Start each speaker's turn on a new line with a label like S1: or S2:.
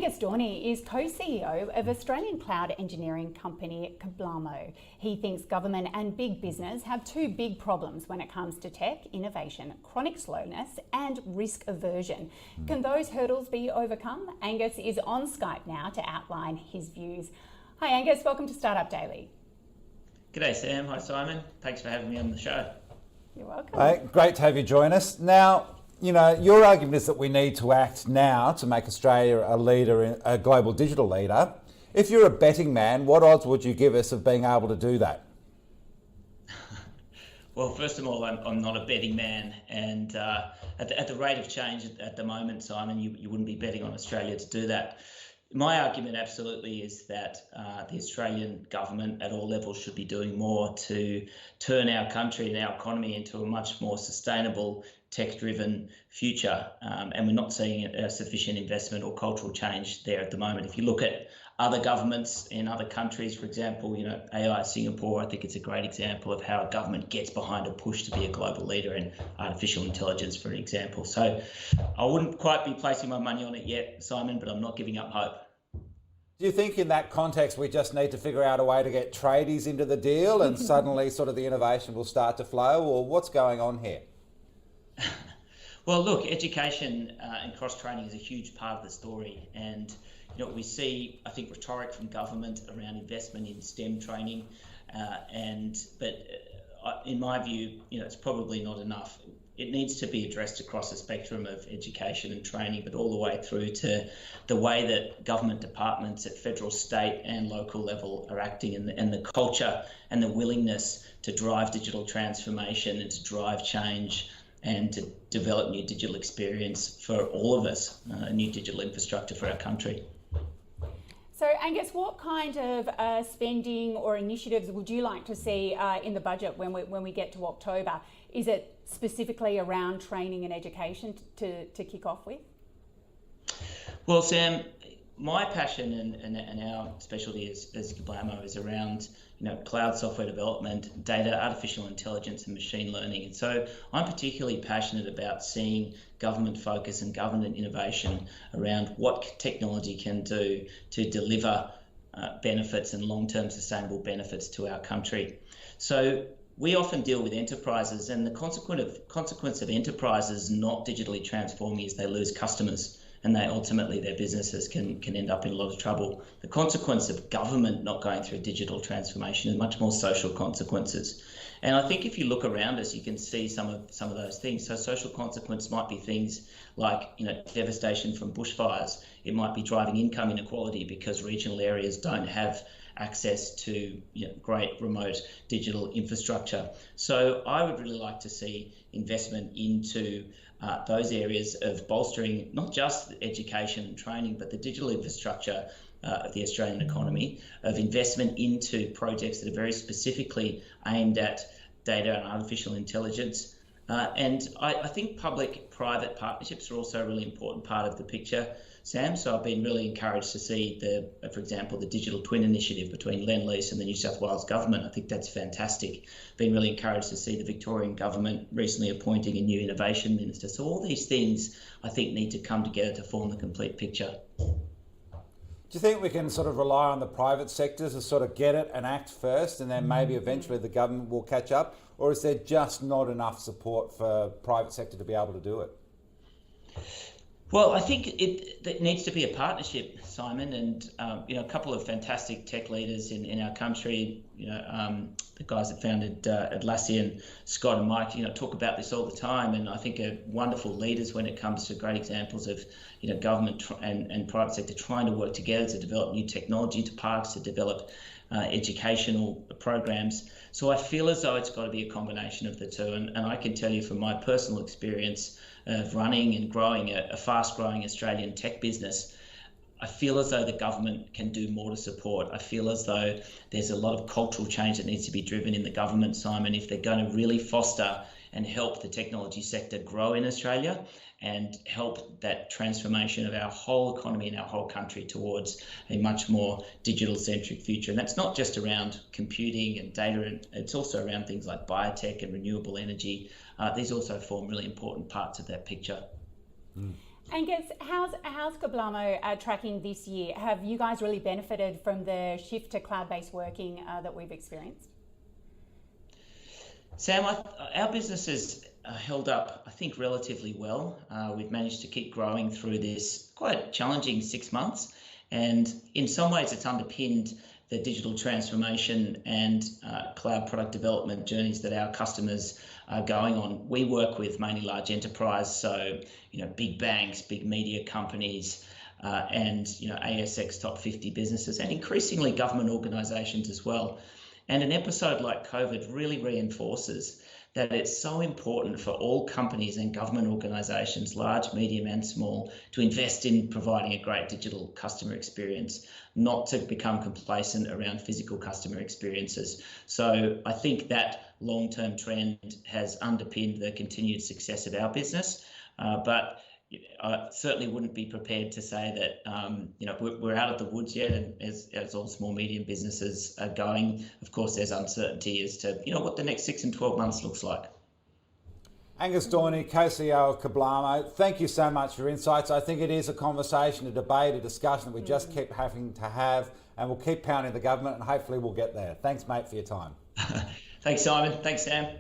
S1: Angus Dorney is co-CEO of Australian cloud engineering company Kablamo. He thinks government and big business have two big problems when it comes to tech innovation: chronic slowness and risk aversion. Can those hurdles be overcome? Angus is on Skype now to outline his views. Hi Angus, welcome to Startup Daily.
S2: G'day Sam, hi Simon. Thanks for having me on the show.
S1: You're welcome.
S3: Hey, great to have you join us. Now, you know, your argument is that we need to act now to make Australia a leader, a global digital leader. If you're a betting man, what odds would you give us of being able to do that?
S2: Well, first of all, I'm not a betting man, and at the rate of change at the moment, Simon, you wouldn't be betting on Australia to do that. My argument absolutely is that the Australian government at all levels should be doing more to turn our country and our economy into a much more sustainable, tech-driven future, and we're not seeing a sufficient investment or cultural change there at the moment. If you look at other governments in other countries, for example, you know, AI Singapore, I think it's a great example of how a government gets behind a push to be a global leader in artificial intelligence, for example. So I wouldn't quite be placing my money on it yet, Simon, but I'm not giving up hope.
S3: Do you think in that context we just need to figure out a way to get tradies into the deal and suddenly sort of the innovation will start to flow, or what's going on here?
S2: Well, look, education and cross-training is a huge part of the story, and you know we see, I think, rhetoric from government around investment in STEM training, but in my view, you know, it's probably not enough. It needs to be addressed across the spectrum of education and training, but all the way through to the way that government departments at federal, state and local level are acting, and the culture and the willingness to drive digital transformation and to drive change and to develop new digital experience for all of us, a new digital infrastructure for our country.
S1: So Angus, what kind of spending or initiatives would you like to see in the budget when we get to October? Is it specifically around training and education to kick off with?
S2: Well, Sam, my passion and our specialty as Kablamo is around, you know, cloud software development, data, artificial intelligence and machine learning. And so I'm particularly passionate about seeing government focus and government innovation around what technology can do to deliver benefits and long-term sustainable benefits to our country. So we often deal with enterprises, and the consequence of enterprises not digitally transforming is they lose customers, and they ultimately, their businesses can end up in a lot of trouble. The consequence of government not going through digital transformation is much more social consequences. And I think if you look around us, you can see some of those things. So social consequence might be things like, you know, devastation from bushfires. It might be driving income inequality because regional areas don't have access to, you know, great remote digital infrastructure. So I would really like to see investment into those areas of bolstering not just education and training, but the digital infrastructure of the Australian economy, of investment into projects that are very specifically aimed at data and artificial intelligence. And I think public-private partnerships are also a really important part of the picture, Sam. So I've been really encouraged to see for example, the digital twin initiative between Lend-Lease and the New South Wales government. I think that's fantastic. Been really encouraged to see the Victorian government recently appointing a new innovation minister. So all these things I think need to come together to form the complete picture.
S3: Do you think we can sort of rely on the private sector to sort of get it and act first, and then maybe eventually the government will catch up? Or is there just not enough support for private sector to be able to do it?
S2: Well, I think it needs to be a partnership, Simon, and you know, a couple of fantastic tech leaders in our country, you know, the guys that founded Atlassian, Scott and Mike, you know, talk about this all the time, and I think are wonderful leaders when it comes to great examples of, you know, government and private sector trying to work together to develop new technology, to parks, to develop educational programs. So I feel as though it's got to be a combination of the two, and I can tell you from my personal experience of running and growing a fast-growing Australian tech business, I feel as though the government can do more to support. I feel as though there's a lot of cultural change that needs to be driven in the government, Simon, if they're going to really foster and help the technology sector grow in Australia and help that transformation of our whole economy and our whole country towards a much more digital-centric future. And that's not just around computing and data, and it's also around things like biotech and renewable energy. These also form really important parts of that picture.
S1: Angus, how's Kablamo tracking this year? Have you guys really benefited from the shift to cloud-based working that we've experienced?
S2: Sam, our business has held up, I think, relatively well. We've managed to keep growing through this quite challenging 6 months. And in some ways, it's underpinned the digital transformation and cloud product development journeys that our customers are going on. We work with mainly large enterprise, so big banks, big media companies, and ASX top 50 businesses, and increasingly government organisations as well. And an episode like COVID really reinforces that it's so important for all companies and government organisations, large, medium and small, to invest in providing a great digital customer experience, not to become complacent around physical customer experiences. So I think that long-term trend has underpinned the continued success of our business, but I certainly wouldn't be prepared to say that we're out of the woods yet, and as all small medium businesses are going, of course there's uncertainty as to what the next 6 and 12 months looks like.
S3: Angus Dorney, co-CEO of Kablamo, thank you so much for your insights. I think it is a conversation, a debate, a discussion that we just keep having to have, and we'll keep pounding the government, and hopefully we'll get there. Thanks, mate, for your time.
S2: Thanks, Simon. Thanks, Sam.